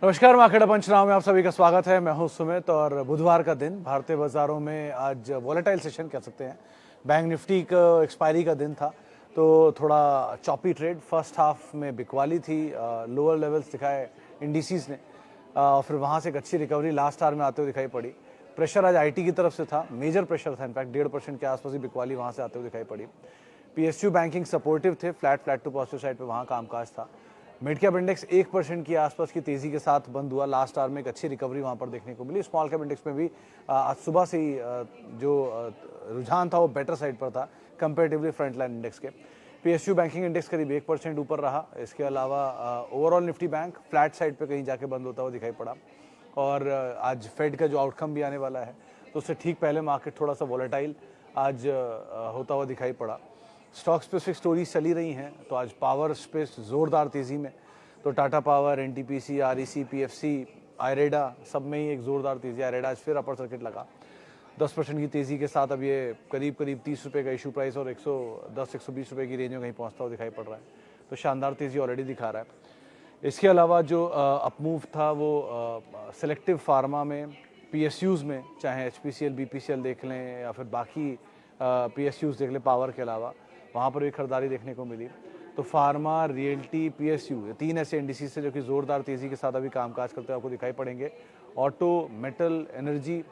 नमस्कार, मार्केट पंचनामे में आप सभी का स्वागत है। मैं हूं सुमित और बुधवार का दिन भारतीय बाजारों में आज वॉलेटाइल सेशन कह सकते हैं। बैंक निफ्टी का एक्सपायरी का दिन था तो थोड़ा चॉपी ट्रेड। फर्स्ट हाफ में बिकवाली थी, लोअर लेवल्स दिखाए इंडिसेस ने और फिर वहां से एक अच्छी रिकवरी लास्ट आवर में आते हुए दिखाई पड़ी। प्रेशर आज आईटी की तरफ से था, मेजर प्रेशर था, इनफैक्ट 1.5% के आसपास ही बिकवाली वहां से आते हुए दिखाई पड़ी। पीएसयू बैंकिंग सपोर्टिव थे, फ्लैट टू पॉजिटिव साइड पे वहां कामकाज था। मिड कैप इंडेक्स 1% की आसपास की तेजी के साथ बंद हुआ। लास्ट आवर में एक अच्छी रिकवरी वहां पर देखने को मिली। स्मॉल कैप इंडेक्स में भी आज सुबह से ही जो रुझान था वो बेटर साइड पर था कंपेरेटिवली फ्रंट लाइन इंडेक्स के। पीएसयू बैंकिंग इंडेक्स करीब 1% ऊपर रहा। इसके अलावा overall Nifty bank flat side पे कहीं जाके बंद होता हुआ दिखाई पड़ा। और आज फेड का जो आउटकम भी आने वाला है तो उससे ठीक पहले मार्केट थोड़ा सा वॉलेटाइल आज होता हुआ दिखाई पड़ा। स्टॉक स्पेसिफिक स्टोरीज चली रही हैं तो आज पावर स्पेस जोरदार तेजी में, तो Tata power, NTPC, REC, PFC, IREDA सब में ही एक जोरदार तेजी। आयरेडा आज फिर अपर सर्किट लगा 10% की तेजी के साथ। अब ये करीब 30 रुपये का इशू प्राइस और 110-120 रुपये की रेंज में कहीं पहुंचता हुआ दिखाई पड़ रहा है, तो शानदार तेजी ऑलरेडी दिखा रहा है। इसके अलावा जो अपमूव था वो सेलेक्टिव फार्मा में, पीएसयूज़ में, चाहे एचपीसीएल, बीपीसीएल देख लें या फिर बाकी पीएसयूज़ देख लें पावर के अलावा, वहाँ पर भी खरीदारी देखने को मिली। तो फार्मा, रियल्टी, पीएसयू, ये तीन ऐसे इंडिसेस से जो कि ज़ोरदार तेज़ी के साथ अभी कामकाज करते हुए आपको दिखाई पड़ेंगे। ऑटो, मेटल, एनर्जी,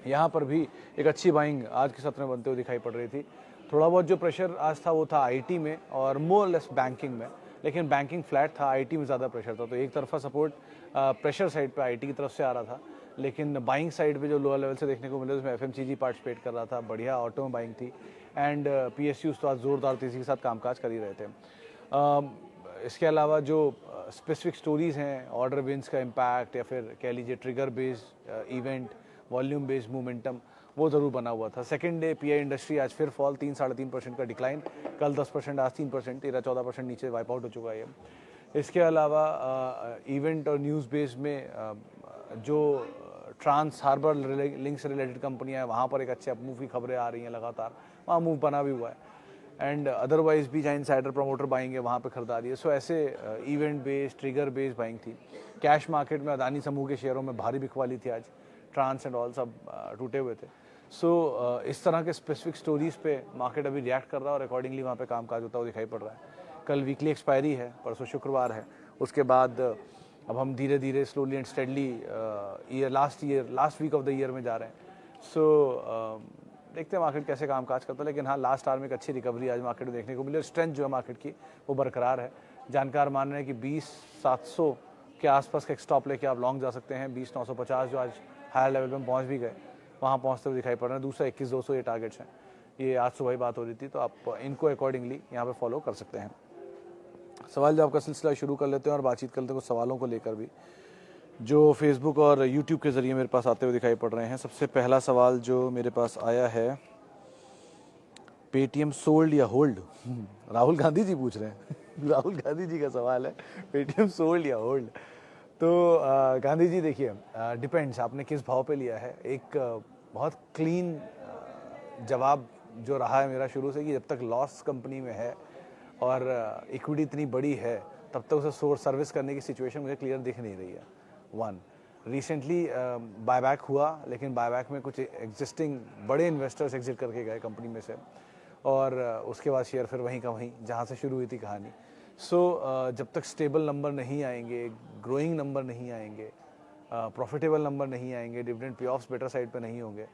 यहाँ पर भी एक अच्छी बाइंग आज के सत्र में बनते हुए दिखाई पड़ रही थी। थोड़ा बहुत जो प्रेशर आज था वो था आईटी में और मोर लेस बैंकिंग में, लेकिन बैंकिंग फ्लैट था, आईटी में ज़्यादा प्रेशर था। तो एक तरफा सपोर्ट प्रेशर साइड पे आईटी की तरफ से आ रहा था, लेकिन बाइंग साइड पे जो लोअर लेवल से देखने को मिला उसमें एफएमसीजी पार्टिसिपेट कर रहा था, बढ़िया ऑटो में बाइंग थी। एंड पीएसयूज तो आज जोरदार तेजी के साथ कामकाज कर ही रहे थे। इसके अलावा जो स्पेसिफिक स्टोरीज़ हैं, ऑर्डर विंस का इम्पैक्ट या फिर कह लीजिए trigger based event, volume based momentum, वो ज़रूर बना हुआ था। सेकंड डे पीआई इंडस्ट्री आज फिर फॉल, 3-3.5% का डिक्लाइन। कल 10%, आज 3%, 13-14% नीचे वाइप आउट हो चुका है। इसके अलावा इवेंट और न्यूज़ बेस्ड में जो ट्रांस हार्बर लिंक से रिलेटेड कंपनियां हैं वहाँ पर एक अच्छे अपमूव की खबरें आ रही हैं लगातार, वहाँ मूव बना भी हुआ है। एंड अदरवाइज भी जहाँ इनसाइडर प्रमोटर बाइंग है वहाँ पे खरीदारी है। सो ऐसे event based, trigger based buying थी। कैश मार्केट में अदानी समूह के शेयरों में भारी बिकवाली थी आज, ट्रांस एंड ऑल सब टूटे हुए थे। सो इस तरह के स्पेसिफिक स्टोरीज पे मार्केट अभी रिएक्ट कर रहा है और अकॉर्डिंगली वहाँ पे कामकाज होता हुआ दिखाई पड़ रहा है। कल वीकली एक्सपायरी है, परसों शुक्रवार है। उसके बाद अब हम धीरे धीरे slowly and steadily last week of the year में जा रहे हैं। सो देखते हैं मार्केट कैसे कामकाज करता है, लेकिन हाँ लास्ट आवर में एक अच्छी रिकवरी आज मार्केट में देखने को मिली और स्ट्रेंथ जो है मार्केट की वो बरकरार है। जानकार मान रहे हैं कि 20,700 के आसपास का एक स्टॉप लेके आप लॉन्ग जा सकते हैं। 20,950 जो आज हायर लेवल में पहुंच भी गए, वहाँ पहुँचते हुए दिखाई पड़ रहे हैं। दूसरा 21,200 ये टारगेट्स हैं। ये आज सुबह ही बात हो रही थी, तो आप इनको अकॉर्डिंगली यहाँ पे फॉलो कर सकते हैं। सवाल जवाब का सिलसिला शुरू कर लेते हैं और बातचीत कर लेते हैं कुछ सवालों को लेकर भी जो फेसबुक और यूट्यूब के ज़रिए मेरे पास आते हुए दिखाई पड़ रहे हैं। सबसे पहला सवाल जो मेरे पास आया है, पेटीएम सोल्ड या होल्ड? राहुल गांधी जी पूछ रहे हैं। राहुल गांधी जी का सवाल है, पेटीएम सोल्ड या होल्ड? तो गांधी जी देखिए, डिपेंड्स आपने किस भाव पे लिया है। एक बहुत क्लीन जवाब जो रहा है मेरा शुरू से कि जब तक लॉस कंपनी में है और इक्विटी इतनी बड़ी है तब तक उसे सोर्स सर्विस करने की सिचुएशन मुझे क्लियर दिख नहीं रही है। वन, रिसेंटली बायबैक हुआ, लेकिन बायबैक में कुछ एग्जिस्टिंग बड़े इन्वेस्टर्स एग्जिट करके गए कंपनी में से और उसके बाद शेयर फिर वहीं का वहीं जहाँ से शुरू हुई थी कहानी। सो जब तक स्टेबल नंबर नहीं आएंगे, ग्रोइंग नंबर नहीं आएंगे, प्रॉफिटेबल नंबर नहीं आएंगे, dividend pay offs better side पे नहीं होंगे,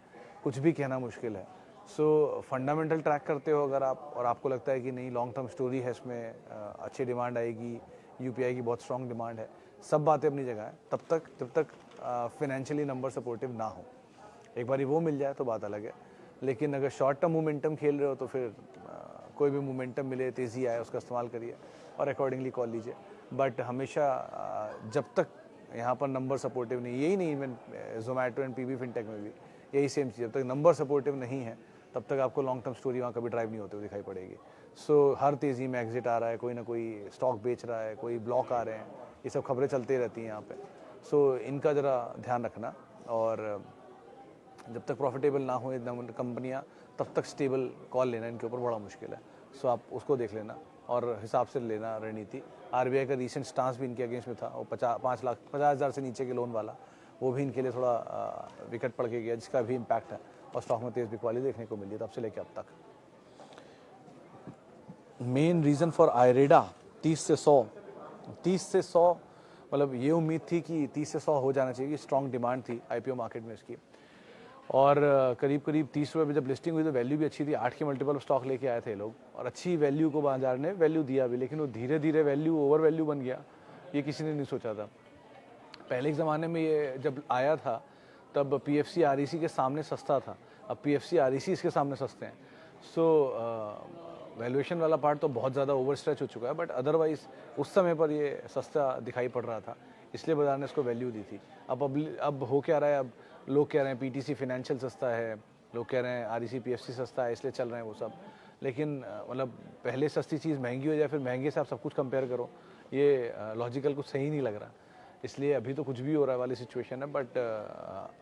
कुछ भी कहना मुश्किल है। सो फंडामेंटल ट्रैक करते हो अगर आप और आपको लगता है कि नहीं लॉन्ग टर्म स्टोरी है इसमें, अच्छी डिमांड आएगी, यूपीआई की बहुत स्ट्रॉन्ग डिमांड है, सब बातें अपनी जगह है, तब तक जब तक फिनेंशियली नंबर सपोर्टिव ना हो। एक बारी वो मिल जाए तो बात अलग है, लेकिन अगर शॉर्ट टर्म मोमेंटम खेल रहे हो तो फिर कोई भी मोमेंटम मिले, तेज़ी आए, उसका इस्तेमाल करिए और अकॉर्डिंगली कॉल लीजिए। बट हमेशा जब तक यहाँ पर नंबर सपोर्टिव नहीं, यही नहीं, even Zomato and PB Fintech में भी यही सेम चीज़, जब तक नंबर सपोर्टिव नहीं है तब तक आपको लॉन्ग टर्म स्टोरी वहाँ कभी ड्राइव नहीं होते हुए दिखाई पड़ेगी। सो हर तेज़ी में एग्जिट आ रहा है, कोई ना कोई स्टॉक बेच रहा है, कोई ब्लॉक आ रहे हैं, ये सब खबरें चलती रहती हैं यहाँ पे। सो इनका ज़रा ध्यान रखना, और जब तक प्रॉफिटेबल ना हो कंपनियाँ तब तक स्टेबल कॉल लेना इनके ऊपर बड़ा मुश्किल है। सो आप उसको देख लेना। और हिसाब से लेना रणनीति। आरबीआई का रीसेंट स्टांस भी इनके अगेंस्ट में था, वो 50 हज़ार से नीचे के लोन वाला, वो भी इनके लिए थोड़ा विकट पड़ के गया, जिसका भी इम्पैक्ट है और स्टॉक में तेज बिकवाली देखने को मिली तब से लेकर अब तक। मेन रीज़न फॉर आयरेडा 30 से 100 मतलब ये उम्मीद थी कि 30 से 100 हो जाना चाहिए, कि स्ट्रॉन्ग डिमांड थी आईपीओ मार्केट में इसकी। और करीब करीब 30 रुपये पे जब लिस्टिंग हुई तो वैल्यू भी अच्छी थी, 8 के मल्टीपल स्टॉक लेके आए थे लोग और अच्छी वैल्यू को बाजार ने वैल्यू दिया भी, लेकिन वो धीरे धीरे वैल्यू ओवर वैल्यू बन गया, ये किसी ने नहीं सोचा था। पहले के ज़माने में ये जब आया था तब पीएफसी आरईसी के सामने सस्ता था, अब पीएफसी आरईसी इसके सामने सस्ते हैं। सो वैल्यूएशन वाला पार्ट तो बहुत ज़्यादा ओवर स्ट्रेच हो चुका है, बट अदरवाइज़ उस समय पर ये सस्ता दिखाई पड़ रहा था, इसलिए बाजार ने इसको वैल्यू दी थी। अब हो क्या रहा है, अब लोग कह रहे हैं पीटीसी फाइनेंशियल सस्ता है, लोग कह रहे हैं आरईसी पीएफसी सस्ता है, इसलिए चल रहे हैं वो सब। लेकिन मतलब पहले सस्ती चीज़ महंगी हो जाए फिर महंगे से आप सब कुछ कंपेयर करो, ये लॉजिकल कुछ सही नहीं लग रहा। इसलिए अभी तो कुछ भी हो रहा है वाली सिचुएशन है, बट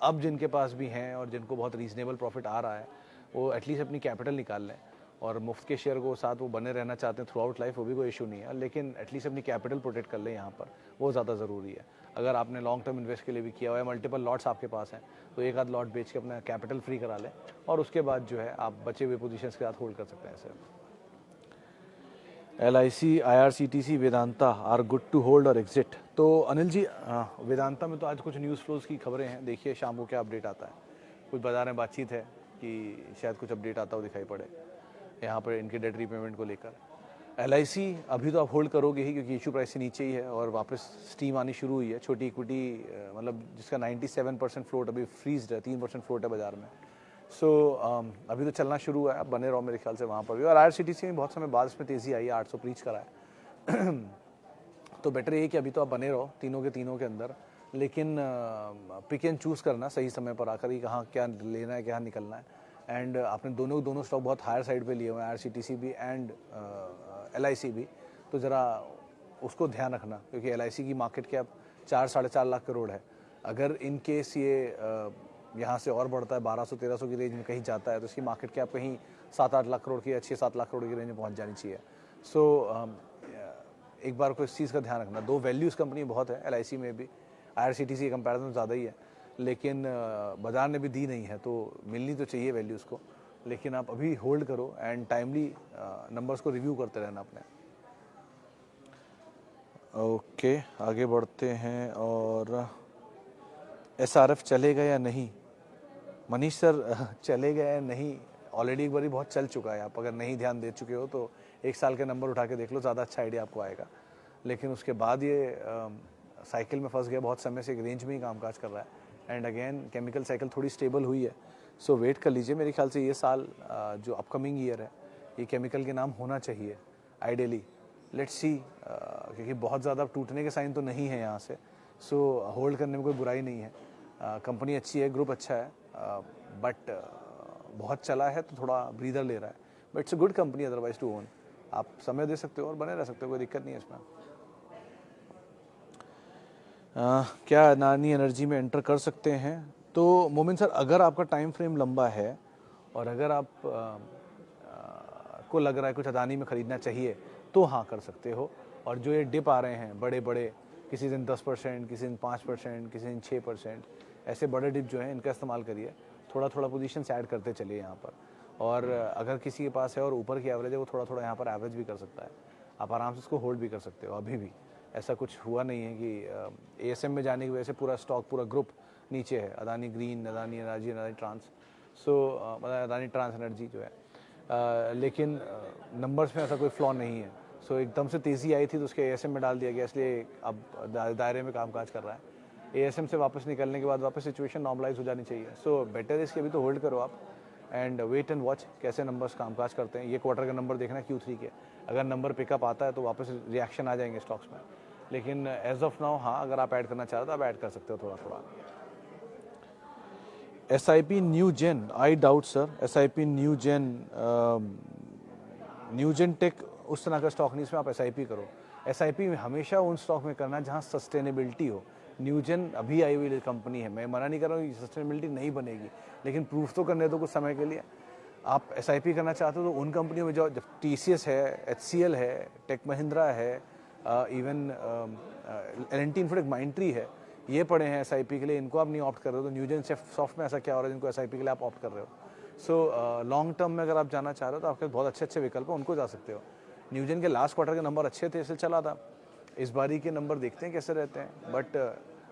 अब जिनके पास भी हैं और जिनको बहुत रीजनेबल प्रॉफिट आ रहा है वो एटलीस्ट अपनी कैपिटल निकाल लें, और मुफ्त के शेयर को साथ वो बने रहना चाहते हैं थ्रू आउट लाइफ, वो भी कोई इशू नहीं है, लेकिन एटलीस्ट अपनी कैपिटल प्रोटेक्ट कर लें यहाँ पर, वो ज़्यादा ज़रूरी है। अगर आपने लॉन्ग टर्म इन्वेस्ट के लिए भी किया हुआ है, मल्टीपल लॉट्स आपके पास हैं, तो एक आध लॉट बेच के अपना कैपिटल फ्री करा लें और उसके बाद जो है आप बचे हुए पोजीशंस के साथ होल्ड कर सकते हैं sir. LIC, IRCTC, Vedanta are good to hold और एग्जिट। तो अनिल जी, वेदांता में तो आज कुछ न्यूज़ फ्लोज की खबरें हैं, देखिए शाम को क्या अपडेट आता है। कुछ बाजार में बातचीत है कि शायद कुछ अपडेट आता हो दिखाई पड़े यहाँ पर इनके डेट रीपेमेंट को लेकर। LIC अभी तो आप होल्ड करोगे ही, क्योंकि इशू प्राइस से नीचे ही है और वापस स्टीम आनी शुरू हुई है। छोटी इक्विटी मतलब जिसका 97% फ्लोट अभी फ्रीज्ड है, 3% फ्लोट है बाजार में। सो अभी तो चलना शुरू हुआ है, अब बने रहो मेरे ख्याल से वहाँ पर भी। और IRCTC में बहुत समय बाद इसमें तेज़ी आई है, 800 रीच करा है तो बेटर ये कि अभी तो आप बने रहो तीनों के अंदर, लेकिन पिक एंड चूज़ करना सही समय पर आकर ही कहाँ क्या लेना है, क्या निकलना है। एंड आपने दोनों स्टॉक बहुत हायर साइड पे लिए हुए हैं, IRCTC भी एंड LIC भी, तो ज़रा उसको ध्यान रखना, क्योंकि LIC की मार्केट कैप 4-4.5 लाख करोड़ है। अगर इन केस ये यहाँ से और बढ़ता है 1200-1300 की रेंज में कहीं जाता है, तो इसकी मार्केट कैप कहीं 7-8 लाख करोड़ की या 6-7 लाख करोड़ की रेंज में पहुँच जानी चाहिए। सो एक बार को इस चीज़ का ध्यान रखना। दो वैल्यूज़ कंपनी बहुत है LIC में भी, IRCTC के कंपैरिजन ज़्यादा ही है, लेकिन बाजार ने भी दी नहीं है, तो मिलनी तो चाहिए वैल्यूज़ को, लेकिन आप अभी होल्ड करो एंड टाइमली नंबर्स को रिव्यू करते रहना अपने। ओके, आगे बढ़ते हैं। और SRF चलेगा या नहीं? मनीष सर, चलेगा या नहीं, ऑलरेडी एक बार बहुत चल चुका है। आप अगर नहीं ध्यान दे चुके हो तो 1 साल के नंबर उठा के देख लो, ज़्यादा अच्छा आइडिया आपको आएगा। लेकिन उसके बाद ये साइकिल में फंस गया, बहुत समय से एक रेंज में ही कामकाज कर रहा है एंड अगेन केमिकल साइकिल थोड़ी स्टेबल हुई है। सो वेट कर लीजिए, मेरे ख्याल से ये साल जो अपकमिंग ईयर है ये केमिकल के नाम होना चाहिए आइडियली। लेट्स सी, क्योंकि बहुत ज़्यादा टूटने के साइन तो नहीं है यहाँ से, सो होल्ड करने में कोई बुराई नहीं है। कंपनी अच्छी है, ग्रुप अच्छा है, बट बहुत चला है तो थोड़ा ब्रीदर ले रहा है, but it's a good company otherwise to own. आप समय दे सकते हो और बने रह सकते हो, कोई दिक्कत नहीं है इसमें। क्या अदानी एनर्जी में एंटर कर सकते हैं? तो मोमिन सर, अगर आपका टाइम फ्रेम लंबा है और अगर आप को लग रहा है कुछ अदानी में ख़रीदना चाहिए तो हाँ कर सकते हो। और जो ये डिप आ रहे हैं बड़े बड़े, किसी दिन 10%, किसी दिन 5%, किसी दिन 6%, ऐसे बड़े डिप जो हैं इनका इस्तेमाल करिए, थोड़ा थोड़ा पोजीशन ऐड करते चलिए यहाँ पर। और अगर किसी के पास है और ऊपर की एवरेज है, वो थोड़ा थोड़ा यहाँ पर एवरेज भी कर सकता है, आप आराम से उसको होल्ड भी कर सकते हो। अभी भी ऐसा कुछ हुआ नहीं है कि ASM में जाने की वजह से पूरा स्टॉक, पूरा ग्रुप नीचे है। Adani Green, Adani Energy, Adani Trans, Adani Trans Energy जो है, लेकिन नंबर्स में ऐसा कोई फ्लॉ नहीं है। सो एकदम से तेज़ी आई थी तो उसके ASM में डाल दिया गया, इसलिए अब दायरे में कामकाज कर रहा है। ASM से वापस निकलने के बाद वापस सिचुएशन नॉर्मलाइज हो जानी चाहिए। सो बेटर इसके अभी तो होल्ड करो आप एंड वेट एंड वॉच कैसे नंबर्स कामकाज करते हैं। ये क्वार्टर का नंबर देखना Q3 के, अगर नंबर पिकअप आता है तो वापस रिएक्शन आ जाएंगे स्टॉक्स में। लेकिन एज ऑफ नाउ हाँ, अगर आप ऐड करना चाहते हो तो आप ऐड कर सकते हो थोड़ा थोड़ा। SIP new gen, I doubt sir. SIP new gen tech उस तरह का स्टॉक नहीं, इसमें आप SIP करो। SIP में हमेशा उन स्टॉक में करना जहाँ सस्टेनेबिलिटी हो। न्यूजेन अभी आई हुई कंपनी है, मैं मना नहीं कर रहा हूँ कि सस्टेनेबिलिटी नहीं बनेगी, लेकिन प्रूफ तो करने दो कुछ समय के लिए। आप SIP करना चाहते हो तो उन कंपनियों में जाओ, जब TCS है, HCL है, टेक महिंद्रा है, इवन L&T इन्फोटेक माइंट्री है, ये पड़े हैं SIP के लिए, इनको आप नहीं ऑप्ट कर रहे हो तो न्यूजेन सॉफ्ट में ऐसा क्या हो रहा है जिनको SIP के लिए आप ऑप्ट कर रहे हो। सो लॉन्ग टर्म में अगर आप जाना चाह रहे हो तो आपके बहुत अच्छे अच्छे विकल्प हैं, उनको जा सकते हो। न्यूजेन के लास्ट क्वार्टर के नंबर अच्छे थे इसलिए चला था, इस बारी के नंबर देखते हैं कैसे रहते हैं, बट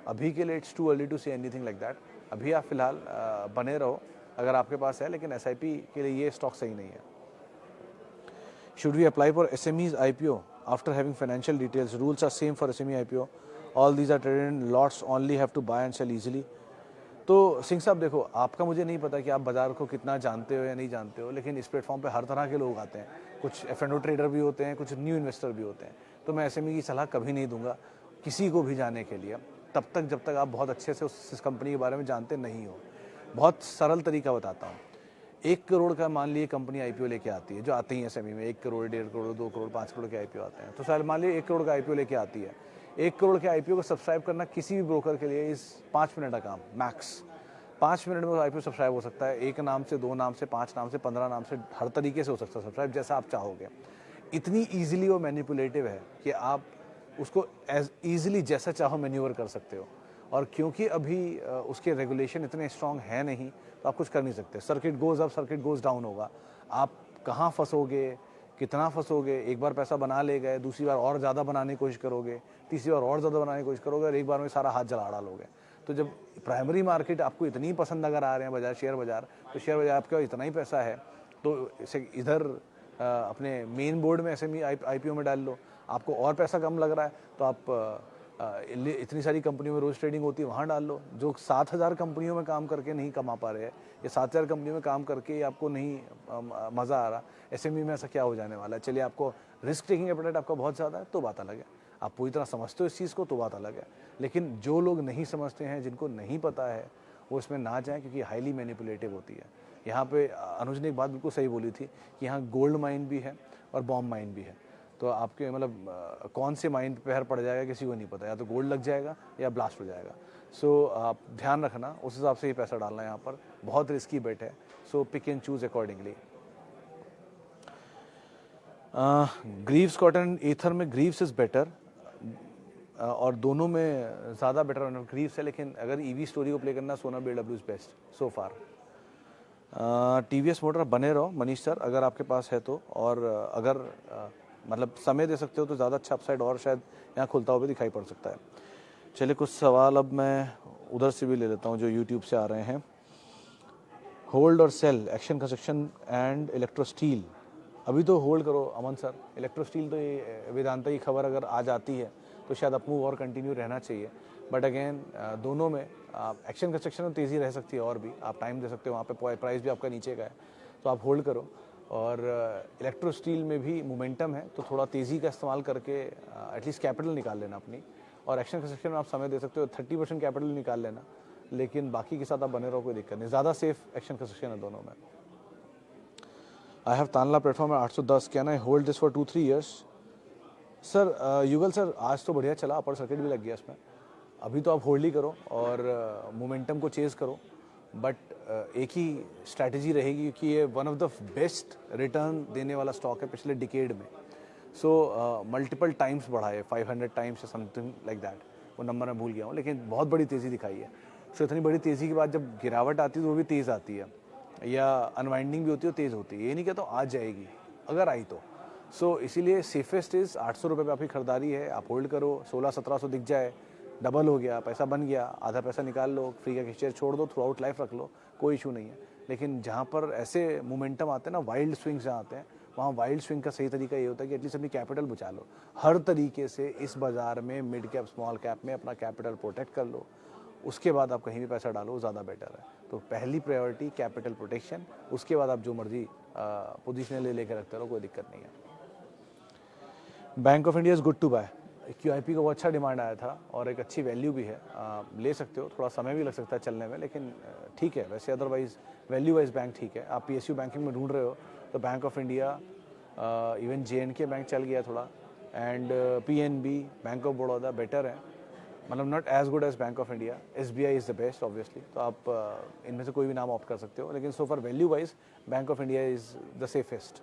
अभी के लिए it's too early to say anything like that. अभी आप फिलहाल बने रहो अगर आपके पास है, लेकिन SIP के लिए ये स्टॉक सही नहीं है। Should we apply for SMEs IPO after having financial details? Rules are same for SME IPO, all these are traded in lots, only have to buy and sell easily. तो सिंह साहब देखो, आपका मुझे नहीं पता कि आप बाजार को कितना जानते हो या नहीं जानते हो, लेकिन इस प्लेटफॉर्म पे हर तरह के लोग आते हैं, कुछ F&O ट्रेडर भी होते हैं, कुछ न्यू इन्वेस्टर भी होते हैं, तो मैं SME की सलाह कभी नहीं दूंगा किसी को भी जाने के लिए तब तक जब तक आप बहुत अच्छे से उस कंपनी के बारे में जानते नहीं हो। बहुत सरल तरीका बताता हूँ। 1 करोड़ का मान लीजिए कंपनी IPO लेके आती है, जो आते ही SME में 1 करोड़, 1.5 करोड़, 2 करोड़, 5 करोड़ के IPO आते हैं, तो सर मान लीजिए 1 करोड़ का IPO लेके आती है। 1 करोड़ के IPO को सब्सक्राइब करना किसी भी ब्रोकर के लिए इस 5 मिनट का काम, मैक्स 5 मिनट में IPO सब्सक्राइब हो सकता है। 1 नाम से, 2 नाम से, 5 नाम से, 15 नाम से, हर तरीके से हो सकता है सब्सक्राइब, जैसा आप चाहोगे। इतनी ईजिली वो मैनिपुलेटिव है कि आप उसको एज ईजिली जैसा चाहो मैन्यूवर कर सकते हो, और क्योंकि अभी उसके रेगुलेशन इतने स्ट्रांग है नहीं तो आप कुछ कर नहीं सकते। Circuit goes up, circuit goes down होगा, आप कहाँ फंसोगे, कितना फंसोगे। एक बार पैसा बना ले गए, दूसरी बार और ज़्यादा बनाने की कोशिश करोगे, तीसरी बार और ज़्यादा बनाने की कोशिश करोगे, और एक बार में सारा हाथ जला डालोगे। तो जब प्राइमरी मार्केट आपको इतनी पसंद अगर आ रहे हैं बाजार, शेयर बाजार, तो शेयर बाजार आपके इतना ही पैसा है तो इसे इधर अपने मेन बोर्ड में SME IPO में डाल लो। आपको और पैसा कम लग रहा है तो आप इतनी सारी कंपनियों में रोज ट्रेडिंग होती है, वहाँ डाल लो। जो 7,000 कंपनियों में काम करके नहीं कमा पा रहे हैं, या 7,000 कंपनियों में काम करके आपको नहीं मज़ा आ रहा, SME में ऐसा क्या हो जाने वाला है। चलिए, आपको रिस्क टेकिंग एपेटाइट आपका बहुत ज़्यादा है तो बात अलग है, आप पूरी तरह समझते हो इस चीज़ को तो बात अलग है। लेकिन जो लोग नहीं समझते हैं, जिनको नहीं पता है, वो इसमें ना जाएं, क्योंकि हाईली मैनिपुलेटिव होती है। यहाँ पे अनुज ने एक बात बिल्कुल सही बोली थी कि यहाँ गोल्ड माइन भी है और बॉम्ब माइन भी है, तो आपके मतलब कौन से माइन पे पैर पड़ जाएगा किसी को नहीं पता, या तो गोल्ड लग जाएगा या ब्लास्ट हो जाएगा। सो आप ध्यान रखना, उस हिसाब से ही पैसा डालना है। यहाँ पर बहुत रिस्की बेट है, so pick and choose accordingly. Greaves Cotton either में ग्रीव्स इज बेटर, और दोनों में ज़्यादा बेटर ग्रीव्स है, लेकिन अगर EV स्टोरी को प्ले करना, सोना BMW is best so far. TVS motor बने रहो मनीष सर, अगर आपके पास है तो, और अगर मतलब समय दे सकते हो तो ज़्यादा अच्छा अपसाइड और शायद यहाँ खुलता हुआ भी दिखाई पड़ सकता है। चलिए, कुछ सवाल अब मैं उधर से भी ले लेता हूँ जो YouTube से आ रहे हैं। होल्ड और sell Action Construction and Electro Steel, अभी तो होल्ड करो अमन सर। इलेक्ट्रो स्टील तो ये वेदांता की खबर अगर आ जाती है तो शायद अपमूव और कंटिन्यू रहना चाहिए, बट अगेन दोनों में एक्शन कंस्ट्रक्शन में तेज़ी रह सकती है, और भी आप टाइम दे सकते हो, वहाँ पे प्राइस भी आपका नीचे का है तो आप होल्ड करो। और इलेक्ट्रो स्टील में भी मोमेंटम है तो थोड़ा तेज़ी का इस्तेमाल करके एटलीस्ट कैपिटल निकाल लेना अपनी, और एक्शन कंस्ट्रक्शन में आप समय दे सकते हो, 30% कैपिटल निकाल लेना, लेकिन बाकी के साथ आप बने रहो, कोई दिक्कत नहीं। ज़्यादा सेफ एक्शन कंस्ट्रक्शन है दोनों में। आई हैव तानला प्लेटफॉर्म है 810, can I hold this for 2-3 years? Sir युगल सर, आज तो बढ़िया चला, अपर सर्किट भी लग गया इसमें, अभी तो आप होल्ड ही करो और मोमेंटम को चेज़ करो, बट एक ही स्ट्रैटेजी रहेगी कि ये one of the best return देने वाला स्टॉक है पिछले डिकेड में। सो मल्टीपल टाइम्स बढ़ा है, 500 टाइम्स या समथिंग लाइक दैट, वो नंबर मैं भूल गया हूँ, लेकिन बहुत बड़ी तेज़ी दिखाई है। सो इतनी बड़ी तेज़ी के बाद जब गिरावट आती है तो वो भी तेज़ आती है, या अनवाइंडिंग भी होती है, तेज़ होती है। ये नहीं कहता तो आज जाएगी, अगर आई तो। सो इसीलिए सेफेस्ट इज़ 800 रुपये पर आपकी खरीदारी है, आप होल्ड करो, 1600-1700 दिख जाए, डबल हो गया, पैसा बन गया, आधा पैसा निकाल लो, फ्री का शेयर छोड़ दो, थ्रू आउट लाइफ रख लो, कोई इशू नहीं है। लेकिन जहाँ पर ऐसे मोमेंटम आते हैं ना, वाइल्ड स्विंग्स जहाँ आते हैं, वहाँ वाइल्ड स्विंग का सही तरीका ये होता है कि एटलीस्ट अपनी कैपिटल बचा लो। हर तरीके से इस बाज़ार में मिड कैप, स्मॉल कैप में अपना कैपिटल प्रोटेक्ट कर लो, उसके बाद आप कहीं भी पैसा डालो, ज़्यादा बेटर है। तो पहली प्रायोरिटी कैपिटल प्रोटेक्शन, उसके बाद आप जो मर्जी पोजीशन ले लेकर रखते रहो, कोई दिक्कत नहीं है। Bank of India is good to buy, QIP का वो अच्छा डिमांड आया था और एक अच्छी वैल्यू भी है, ले सकते हो, थोड़ा समय भी लग सकता है चलने में, लेकिन ठीक है। वैसे अदरवाइज वैल्यू वाइज बैंक ठीक है। आप PSU बैंकिंग में ढूंढ रहे हो तो Bank of India, even JNK bank चल गया थोड़ा, and PNB, Bank of Baroda better है। मतलब not as good as Bank of India, SBI is the best obviously, तो आप इनमें से कोई भी नाम ऑप्ट कर सकते हो, लेकिन so for value wise bank of India is the safest.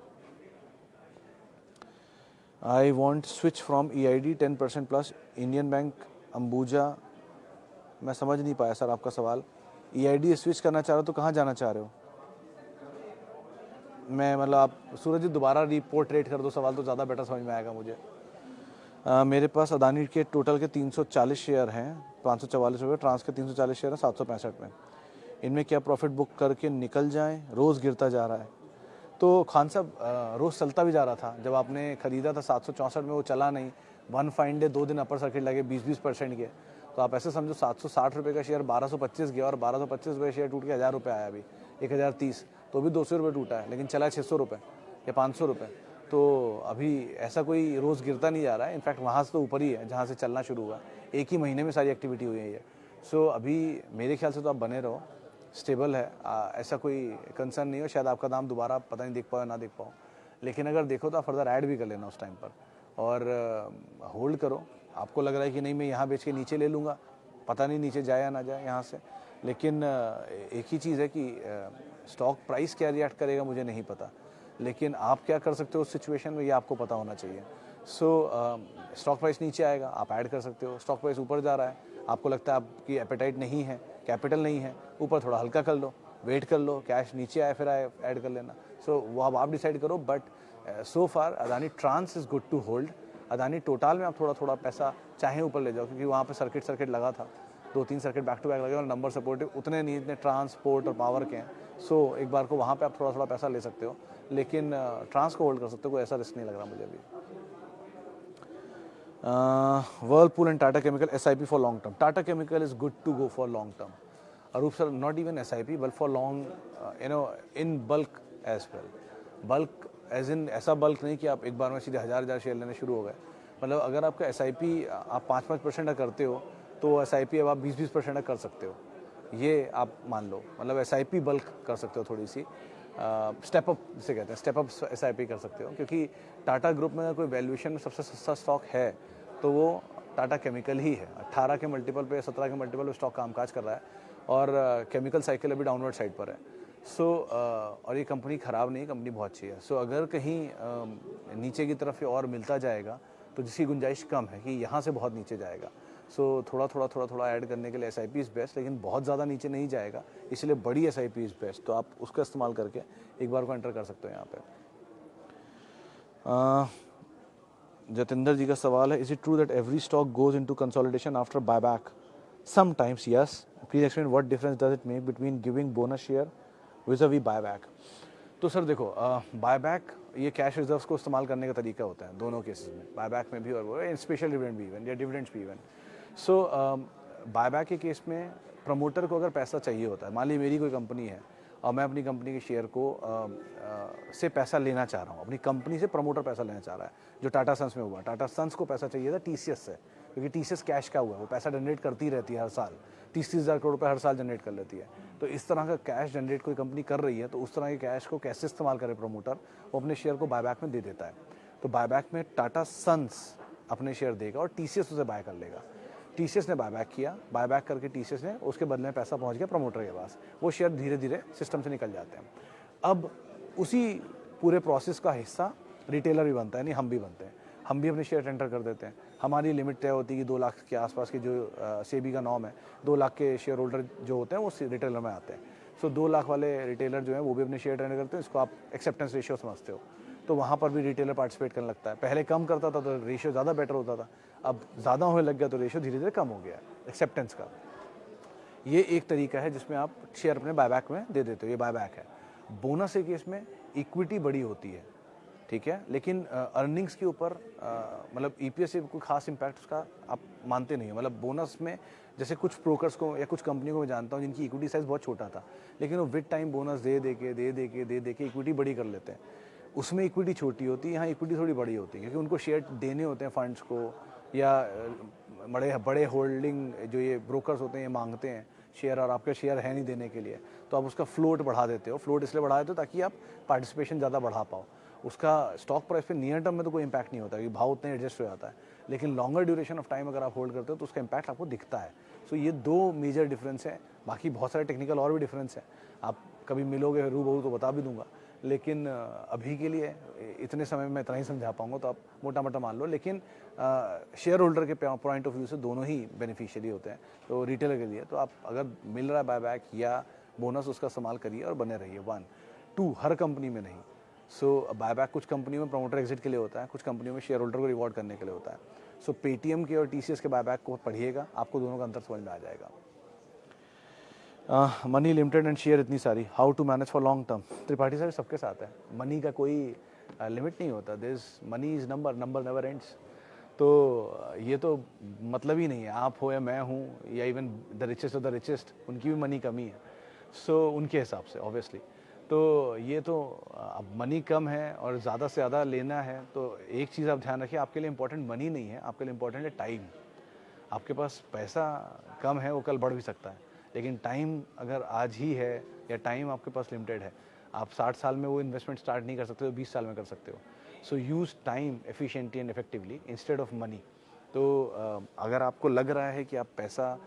I want switch from EID 10% plus Indian bank Ambuja. मैं समझ नहीं पाया सर आपका सवाल। EID स्विच करना चाह रहे हो तो कहाँ जाना चाह रहे हो? मैं मतलब आप सूरज जी दोबारा रिपोर्ट रेट कर दो सवाल, तो ज़्यादा बेटर समझ में आएगा मुझे। मेरे पास अदानी के टोटल के 340 शेयर हैं, 544 रुपये, ट्रांस के 340 शेयर हैं 765 में। इनमें क्या प्रॉफिट बुक करके निकल जाएं? रोज़ गिरता जा रहा है। तो खान साहब रोज़ चलता भी जा रहा था, जब आपने ख़रीदा था 764 में वो चला नहीं, वन फाइन डे 2 दिन अपर सर्किट लगे 20% के, तो आप ऐसे समझो 760 रुपये का शेयर 1225 गया, और 1225 रुपये शेयर टूट के 1000 रुपये आया, अभी 1030, तो भी 200 रुपये टूटा है, लेकिन चला 600 रुपये या 500 रुपये। तो अभी ऐसा कोई रोज़ गिरता नहीं जा रहा है, इनफैक्ट वहाँ से तो ऊपर ही है जहाँ से चलना शुरू हुआ, एक ही महीने में सारी एक्टिविटी हुई है ये। सो अभी मेरे ख्याल से तो आप बने रहो, स्टेबल है, ऐसा कोई कंसर्न नहीं हो। शायद आपका दाम दोबारा पता नहीं देख पाओ ना देख पाओ, लेकिन अगर देखो तो आप फर्दर ऐड भी कर लेना उस टाइम पर, और होल्ड करो। आपको लग रहा है कि नहीं मैं यहाँ बेच के नीचे ले लूँगा, पता नहीं नीचे जाए या ना जाए यहाँ से, लेकिन एक ही चीज़ है कि स्टॉक प्राइस क्या रिएक्ट करेगा मुझे नहीं पता, लेकिन आप क्या कर सकते हो उस सिचुएशन में ये आपको पता होना चाहिए। सो स्टॉक प्राइस नीचे आएगा आप ऐड कर सकते हो, स्टॉक प्राइस ऊपर जा रहा है, आपको लगता है आपकी एपेटाइट नहीं है, कैपिटल नहीं है, ऊपर थोड़ा हल्का कर लो, वेट कर लो, कैश नीचे आए फिर आए ऐड कर लेना। सो वो अब आप डिसाइड करो, but so far Adani Trans is good to hold. Adani Total में आप थोड़ा थोड़ा पैसा चाहे ऊपर ले जाओ, क्योंकि वहाँ पे सर्किट लगा था, 2-3 सर्किट बैक टू बैक लगे और नंबर सपोर्टिव उतने नहीं, इतने ट्रांसपोर्ट और पावर के हैं। सो एक बार को वहाँ पे आप थोड़ा थोड़ा पैसा ले सकते हो, लेकिन ट्रांस को होल्ड कर सकते हो, कोई ऐसा रिस्क नहीं लग रहा मुझे अभी। Whirlpool and Tata Chemical SIP for long term. Tata Chemical is good to go for long term. Arup sir, not even SIP, but for long, in bulk as well. Bulk as in ऐसा bulk नहीं कि आप एक बार में सीधे 1000 share लेने शुरू हो गए। मतलब अगर आपका SIP आप 5% करते हो, तो SIP अब आप 20% कर सकते हो, ये आप मान लो। मतलब SIP बल्क कर सकते हो, थोड़ी सी स्टेप अप जिसे कहते हैं, स्टेप अप SIP कर सकते हो, क्योंकि टाटा ग्रुप में अगर कोई वैल्यूएशन में सबसे सस्ता स्टॉक है तो वो टाटा केमिकल ही है। 18 के मल्टीपल पे, 17 के मल्टीपल पे स्टॉक कामकाज कर रहा है, और केमिकल साइकिल अभी डाउनवर्ड साइड पर है। सो और ये कंपनी ख़राब नहीं है, कंपनी बहुत अच्छी है। सो अगर कहीं नीचे की तरफ और मिलता जाएगा तो जिसकी गुंजाइश कम है कि यहाँ से बहुत नीचे जाएगा, सो थोड़ा ऐड करने के लिए SIP इज़ बेस्ट, लेकिन बहुत ज़्यादा नीचे नहीं जाएगा, इसलिए बड़ी SIP इज़ बेस्ट, तो आप उसका इस्तेमाल करके एक बार को एंटर कर सकते हो यहाँ पे। जतेंद्र जी का सवाल है, is it true that every stock goes into consolidation after buyback? Sometimes yes. Please explain what difference does it make between giving bonus share vis-a-vis buyback? तो सर देखो, बायबैक ये कैश रिजर्व्स को इस्तेमाल करने का तरीका होता है दोनों केसेस में, बायबैक में भी और वो स्पेशल डिविडेंड भी इवन, या डिविडेंड्स भी इवन। सो बायबैक के केस में प्रमोटर को अगर पैसा चाहिए होता है, मान लीजिए मेरी कोई कंपनी है और मैं अपनी कंपनी के शेयर को से पैसा लेना चाह रहा हूँ, अपनी कंपनी से प्रमोटर पैसा लेना चाह रहा है, जो टाटा सन्स में हुआ। टाटा सन्स को पैसा चाहिए था TCS से, क्योंकि TCS कैश का हुआ है, वो पैसा जनरेट करती रहती है हर साल, 30-30 हज़ार करोड़ रुपये हर साल जनरेट कर लेती है। तो इस तरह का कैश जनरेट कोई कंपनी कर रही है, तो उस तरह के कैश को कैसे इस्तेमाल करे प्रमोटर, वो अपने शेयर को बायबैक में दे देता है। तो बायबैक में टाटा सन्स अपने शेयर देगा और TCS उसे बाय कर लेगा। TCS ने बायबैक किया, बायबैक करके TCS ने उसके बदले में पैसा पहुंच गया प्रमोटर के पास, वो शेयर धीरे धीरे सिस्टम से निकल जाते हैं। अब उसी पूरे प्रोसेस का हिस्सा रिटेलर भी बनता है, नहीं हम भी बनते हैं, हम भी अपने शेयर टेंडर कर देते हैं। हमारी लिमिट तय होती है कि 2 लाख के आसपास की, जो सेबी का नॉर्म है, 2 लाख के शेयर होल्डर जो होते हैं वो रिटेलर में आते हैं। सो 2 लाख वाले रिटेलर जो है वो भी अपने शेयर टेंडर करते हैं, इसको आप एक्सेप्टेंस रेशियो समझते हो। तो वहाँ पर भी रिटेलर पार्टिसिपेट करने लगता है। पहले कम करता था तो रेशियो ज़्यादा बेटर होता था, अब ज़्यादा होने लग गया तो रेशियो धीरे धीरे कम हो गया एक्सेप्टेंस का। ये एक तरीका है जिसमें आप शेयर अपने बायबैक में दे देते हो, ये बायबैक है। बोनस के केस में इक्विटी बड़ी होती है, ठीक है, लेकिन अर्निंग्स के ऊपर मतलब EPS से कोई खास इम्पैक्ट उसका आप मानते नहीं हो। मतलब बोनस में जैसे कुछ ब्रोकर्स को या कुछ कंपनियों को मैं जानता हूँ जिनकी इक्विटी साइज़ बहुत छोटा था, लेकिन वो विद टाइम बोनस दे दे के इक्विटी बड़ी कर लेते हैं। उसमें इक्विटी छोटी होती है, यहाँ इक्विटी थोड़ी बड़ी होती है, क्योंकि उनको शेयर देने होते हैं फंड्स को, या बड़े होल्डिंग जो ये ब्रोकर्स होते हैं ये मांगते हैं शेयर और आपके शेयर है नहीं देने के लिए, तो आप उसका फ्लोट बढ़ा देते हो। फ्लोट इसलिए बढ़ा देते हो ताकि आप पार्टिसिपेशन ज़्यादा बढ़ा पाओ। उसका स्टॉक प्राइस पे नियर टर्म में तो कोई इम्पैक्ट नहीं होता, क्योंकि भाव उतने एडजस्ट हो जाता है, लेकिन लॉन्गर ड्यूरेशन ऑफ टाइम अगर आप होल्ड करते हो तो उसका इम्पैक्ट आपको दिखता है। सो ये दो मेजर डिफरेंस है। बाकी बहुत सारे टेक्निकल और भी डिफरेंस है, आप कभी मिलोगे रूबरू तो बता भी दूंगा, लेकिन अभी के लिए इतने समय में मैं इतना ही समझा पाऊंगा, तो आप मोटा मोटा मान लो। लेकिन शेयर होल्डर के पॉइंट ऑफ व्यू से दोनों ही बेनिफिशियरी होते हैं। तो रिटेलर के लिए तो आप अगर मिल रहा है बायबैक या बोनस, उसका इस्तेमाल करिए और बने रहिए। 1 2 हर कंपनी में नहीं। सो बायबैक कुछ कंपनियों में प्रमोटर एग्जिट के लिए होता है, कुछ कंपनियों में शेयर होल्डर को रिवॉर्ड करने के लिए होता है। सो पेटीएम के और टीसीएस के बायबैक को पढ़िएगा, आपको दोनों का अंतर समझ में आ जाएगा। मनी लिमिटेड एंड शेयर इतनी सारी, how to manage for long term. Tripathi साहब सबके साथ है, मनी का कोई लिमिट नहीं होता। This money is number, number never ends. तो ये तो मतलब ही नहीं है, आप हो या मैं हूँ या even the richest of the richest, उनकी भी मनी कमी है। सो उनके हिसाब से ऑब्वियसली तो ये तो अब मनी कम है और ज़्यादा से ज़्यादा लेना है, तो एक चीज़ आप ध्यान रखिए, आपके लिए इंपॉर्टेंट मनी नहीं है, आपके लिए इंपॉर्टेंट है टाइम। आपके पास पैसा कम है, वो कल बढ़ भी सकता है, लेकिन टाइम अगर आज ही है या टाइम आपके पास लिमिटेड है, आप 60 साल में वो इन्वेस्टमेंट स्टार्ट नहीं कर सकते हो, 20 साल में कर सकते हो। So use time efficiently and effectively instead of money. तो अगर आपको लग रहा है कि आप पैसा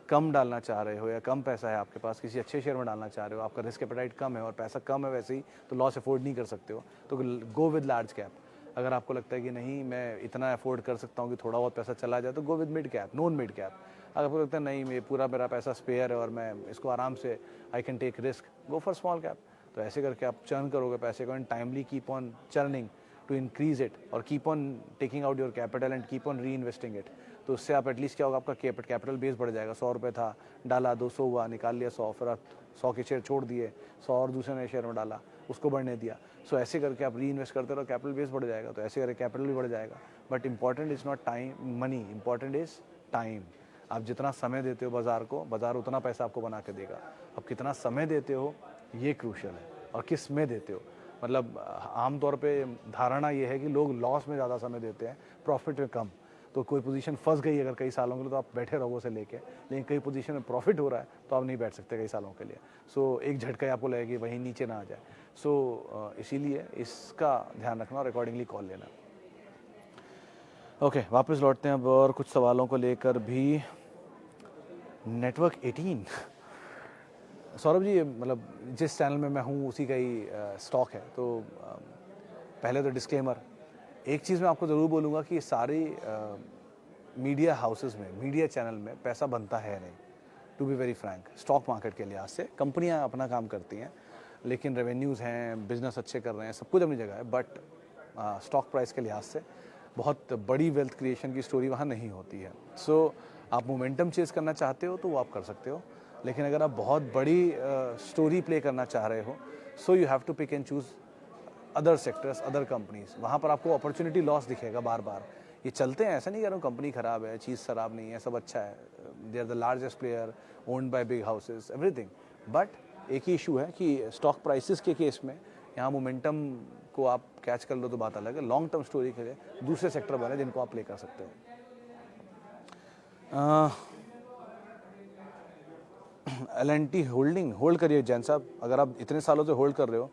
कम डालना चाह रहे हो या कम पैसा है आपके पास, किसी अच्छे शेयर में डालना चाह रहे हो, आपका रिस्क एपेटाइट कम है और पैसा कम है वैसे ही, तो लॉस अफोर्ड नहीं कर सकते हो, तो गो विद लार्ज कैप। अगर आपको लगता है कि नहीं मैं इतना अफोर्ड कर सकता हूँ कि थोड़ा बहुत पैसा चला जाए, तो go with mid cap, non mid cap. अगर आपको लगता है नहीं मेरा पैसा स्पेयर है और मैं इसको आराम से I can take risk, go for small cap. तो ऐसे करके आप चर्न करोगे पैसे को and timely keep on churning to increase it और keep on taking out your capital and keep on reinvesting it. तो उससे आप एटलीस्ट क्या होगा, आपका कैपिटल बेस बढ़ जाएगा। 100 रुपये था, डाला 200 हुआ, निकाल लिया 100, फिर आप 100 के शेयर छोड़ दिए, 100 और दूसरे नए शेयर में डाला, उसको बढ़ने दिया। सो ऐसे करके आप री इन्वेस्ट करते रहो, कैपिटल बेस बढ़ जाएगा, तो ऐसे करके कैपिटल भी बढ़ जाएगा। But important is not time money, important is time. आप जितना समय देते हो बाज़ार को, बाज़ार उतना पैसा आपको बना के देगा। अब कितना समय देते हो ये क्रूशियल है, और किस में देते हो। मतलब आमतौर पे धारणा ये है कि लोग लॉस में ज़्यादा समय देते हैं, प्रॉफिट में कम। तो कोई पोजीशन फंस गई अगर कई सालों के लिए, तो आप बैठे रहो उसे लेके, लेकिन कई पोजीशन में प्रॉफिट हो रहा है तो आप नहीं बैठ सकते कई सालों के लिए। सो एक झटका ही आपको लगेगा कि वहीं नीचे ना आ जाए। सो इसीलिए इसका ध्यान रखना और अकॉर्डिंगली कॉल लेना। ओके, वापस लौटते हैं अब और कुछ सवालों को लेकर भी। नेटवर्क 18 सौरभ जी, मतलब जिस चैनल में मैं हूँ उसी का ही स्टॉक है, तो पहले तो डिस्क्लेमर, एक चीज़ मैं आपको ज़रूर बोलूँगा कि सारी मीडिया हाउसेस में, मीडिया चैनल में पैसा बनता है नहीं। To be very frank, stock market के लिहाज से कंपनियां अपना काम करती हैं, लेकिन रेवेन्यूज़ हैं, बिजनेस अच्छे कर रहे हैं, सब कुछ अपनी जगह है, बट स्टॉक प्राइस के लिहाज से बहुत बड़ी वेल्थ क्रिएशन की स्टोरी वहाँ नहीं होती है। सो आप मोमेंटम चेज़ करना चाहते हो तो वो आप कर सकते हो, लेकिन अगर आप बहुत बड़ी स्टोरी प्ले करना चाह रहे हो, so you have to pick and choose other sectors, other companies. वहाँ पर आपको अपॉर्चुनिटी लॉस दिखेगा बार बार। ये चलते हैं, ऐसा नहीं कह रहा हूँ कंपनी खराब है, चीज़ खराब नहीं है, सब अच्छा है, they are the largest player, owned by big houses, everything. But एक ही इशू है कि स्टॉक प्राइसेस के केस में यहाँ मोमेंटम को आप कैच कर लो तो बात अलग है। लॉन्ग टर्म स्टोरी के लिए दूसरे सेक्टर बने जिनको आप प्ले कर सकते हो। L&T होल्डिंग होल्ड करिए जैन साहब, अगर आप इतने सालों से होल्ड कर रहे हो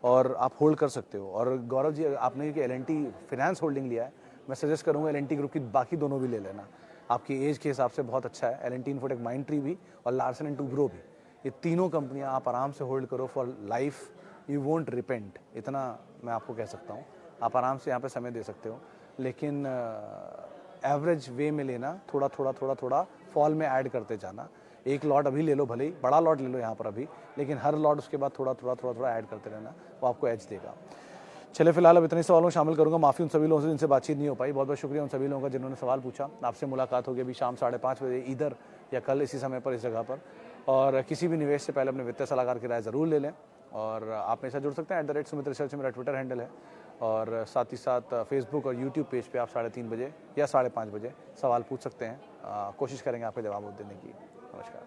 और आप होल्ड कर सकते हो। और गौरव जी, आपने कि L&T फाइनेंस होल्डिंग लिया है, मैं सजेस्ट करूंगा L&T ग्रुप की बाकी दोनों भी ले लेना, आपकी एज के हिसाब से बहुत अच्छा है। L&T इन्फोटेक, माइंडट्री भी और लार्सन एंड टुब्रो भी, ये तीनों कंपनियां आप आराम से होल्ड करो for life, you won't repent, इतना मैं आपको कह सकता हूँ। आप आराम से यहाँ पे समय दे सकते हो, लेकिन एवरेज वे में लेना, थोड़ा थोड़ा थोड़ा थोड़ा फॉल में ऐड करते जाना। एक लॉट अभी ले लो, भले ही बड़ा लॉट ले लो यहाँ पर अभी, लेकिन हर लॉट उसके बाद थोड़ा थोड़ा थोड़ा थोड़ा ऐड करते रहना, वो आपको एज देगा। चले, फिलहाल अब इतने सवालों में शामिल करूंगा, माफ़ी उन सभी लोगों से जिनसे बातचीत नहीं हो पाई। बहुत बहुत शुक्रिया उन सभी लोगों का जिन्होंने सवाल पूछा। आपसे मुलाकात होगी अभी शाम 5:30 बजे, इधर या कल इसी समय पर, इस जगह पर। और किसी भी निवेश से पहले अपने वित्तीय सलाहकार की राय ज़रूर ले लें। और आप मेरे साथ जुड़ सकते हैं @सुमित रिसर्च, मेरा ट्विटर हैंडल है। और साथ ही साथ फेसबुक और यूट्यूब पेज पे आप 3:30 बजे या 5:30 बजे सवाल पूछ सकते हैं। कोशिश करेंगे आपके जवाब देने की। नमस्कार।